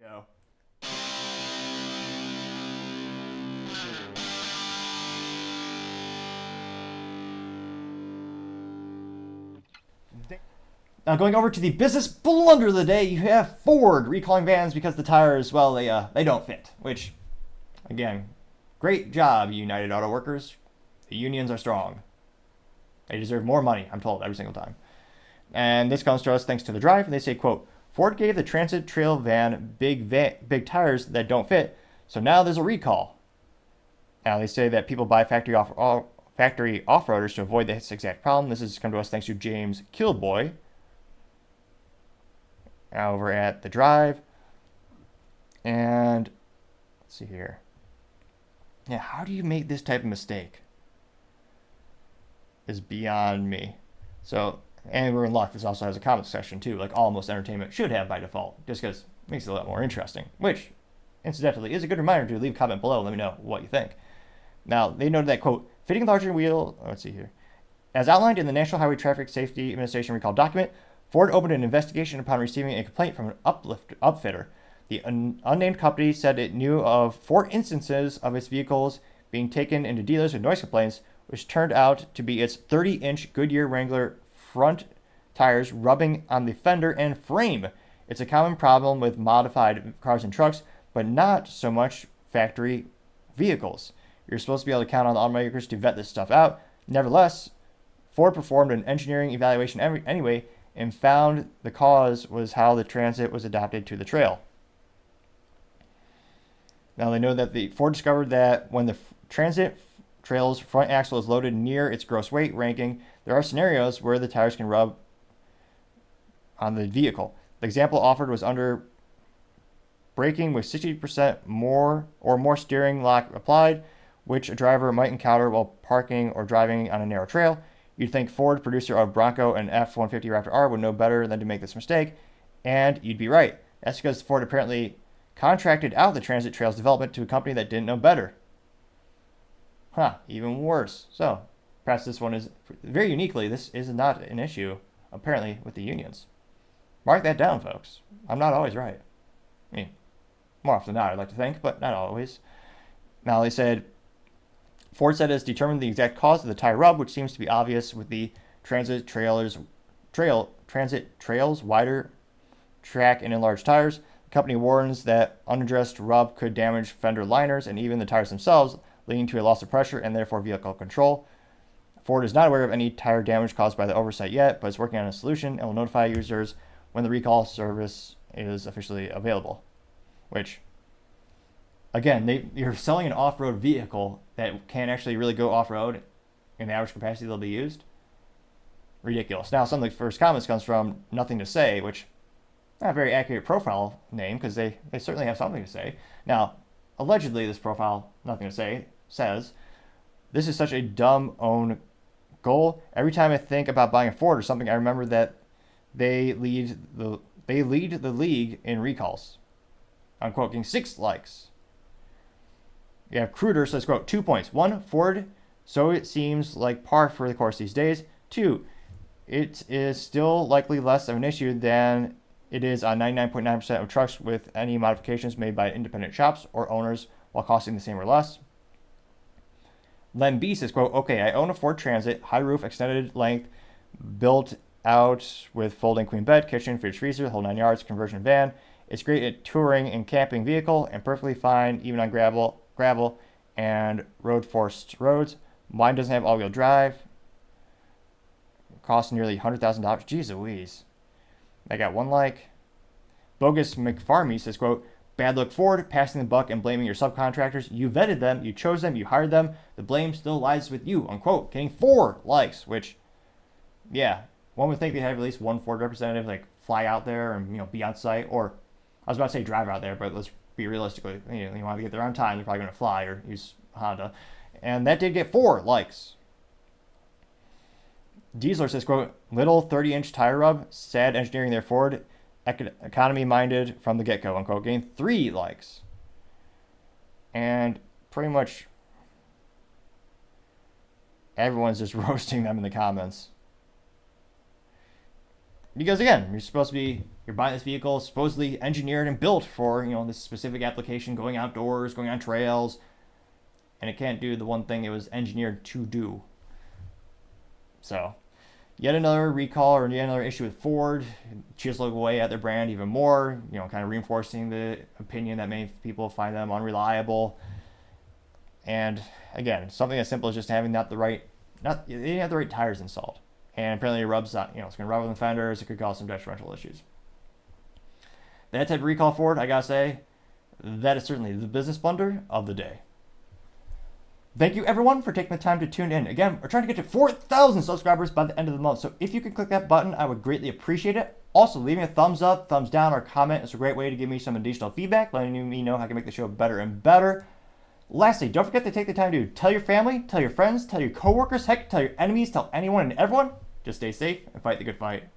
Go. Now, going over to the business blunder of the day, you have Ford recalling vans because the tires, well, they don't fit. Which, again, great job, United Auto Workers. The unions are strong. They deserve more money, I'm told, every single time. And this comes to us thanks to the drive. They say, quote, Ford gave the Transit Trail van big tires that don't fit, so now there's a recall. Now, they say that people buy factory off-roaders to avoid this exact problem. This has come to us thanks to James Killboy over at the drive. And let's see here. Yeah, how do you make this type of mistake? Is beyond me. So, and we're in luck. This also has a comment section too, like almost entertainment should have by default, just because it makes it a lot more interesting. Which, incidentally, is a good reminder to leave a comment below. Let me know what you think. Now, they noted that, quote, fitting larger wheel, let's see here. As outlined in the National Highway Traffic Safety Administration recall document, Ford opened an investigation upon receiving a complaint from an upfitter. The unnamed company said it knew of 4 instances of its vehicles being taken into dealers with noise complaints, which turned out to be its 30-inch Goodyear Wrangler front tires rubbing on the fender and frame. It's a common problem with modified cars and trucks, but not so much factory vehicles. You're supposed to be able to count on the automakers to vet this stuff out. Nevertheless, Ford performed an engineering evaluation anyway and found the cause was how the Transit was adapted to the trail. Now, they know that the Ford discovered that when the Transit Trail's front axle is loaded near its gross weight ranking, there are scenarios where the tires can rub on the vehicle. The example offered was under braking with 60% more or more steering lock applied, which a driver might encounter while parking or driving on a narrow trail. You'd think Ford, producer of Bronco and F-150 Raptor R, would know better than to make this mistake, and you'd be right. That's because Ford apparently contracted out the Transit Trail's development to a company that didn't know better. Even worse. So, perhaps this one is, very uniquely, this is not an issue, apparently, with the unions. Mark that down, folks. I'm not always right. I mean, more often than not, I'd like to think, but not always. Now, they said, Ford said it's determined the exact cause of the tire rub, which seems to be obvious with the Transit Trail's wider track and enlarged tires. The company warns that unaddressed rub could damage fender liners and even the tires themselves, leading to a loss of pressure and therefore vehicle control. Ford is not aware of any tire damage caused by the oversight yet, but is working on a solution and will notify users when the recall service is officially available. Which, again, you're selling an off-road vehicle that can't actually really go off-road in the average capacity they'll be used. Ridiculous. Now, some of the first comments comes from Nothing to Say, which not a very accurate profile name because they certainly have something to say. Now, allegedly, this profile, Nothing to Say, says, this is such a dumb own goal. Every time I think about buying a Ford or something, I remember that they lead the league in recalls. Unquote, getting 6 likes. You have Cruder says, quote, 2 points. 1, Ford, so it seems like par for the course these days. 2, it is still likely less of an issue than it is on 99.9% of trucks with any modifications made by independent shops or owners while costing the same or less. Len B says, quote, okay, I own a Ford Transit, high roof, extended length, built out with folding queen bed, kitchen, fridge, freezer, the whole 9 yards, conversion van. It's great at touring and camping vehicle and perfectly fine even on gravel and road forced roads. Mine doesn't have all-wheel drive. Costs nearly $100,000. Jeez Louise. I got 1 like. Bogus McFarmy says, quote, bad luck Ford, passing the buck and blaming your subcontractors. You vetted them, you chose them, you hired them. The blame still lies with you, unquote. Getting 4 likes, which, yeah, one would think they'd have at least one Ford representative like fly out there and be on site, or I was about to say drive out there, but let's be realistically, you want to get there on time, they're probably going to fly or use Honda. And that did get 4 likes. Diesler says, quote, little 30-inch tire rub, sad engineering there Ford, economy minded from the get-go, unquote, getting 3 likes. And pretty much everyone's just roasting them in the comments. Because again, you're buying this vehicle supposedly engineered and built for, this specific application, going outdoors, going on trails, and it can't do the one thing it was engineered to do. So, yet another recall or yet another issue with Ford. Chisel away at their brand even more, kind of reinforcing the opinion that many people find them unreliable. And again, something as simple as just having they didn't have the right tires installed. And apparently it rubs out, it's going to rub on the fenders. It could cause some detrimental issues. That type of recall Ford, I gotta say, that is certainly the business blunder of the day. Thank you everyone for taking the time to tune in. Again, we're trying to get to 4,000 subscribers by the end of the month. So if you could click that button, I would greatly appreciate it. Also, leaving a thumbs up, thumbs down, or comment is a great way to give me some additional feedback, letting me know how I can make the show better and better. Lastly, don't forget to take the time to tell your family, tell your friends, tell your coworkers, heck, tell your enemies, tell anyone and everyone. Just stay safe and fight the good fight.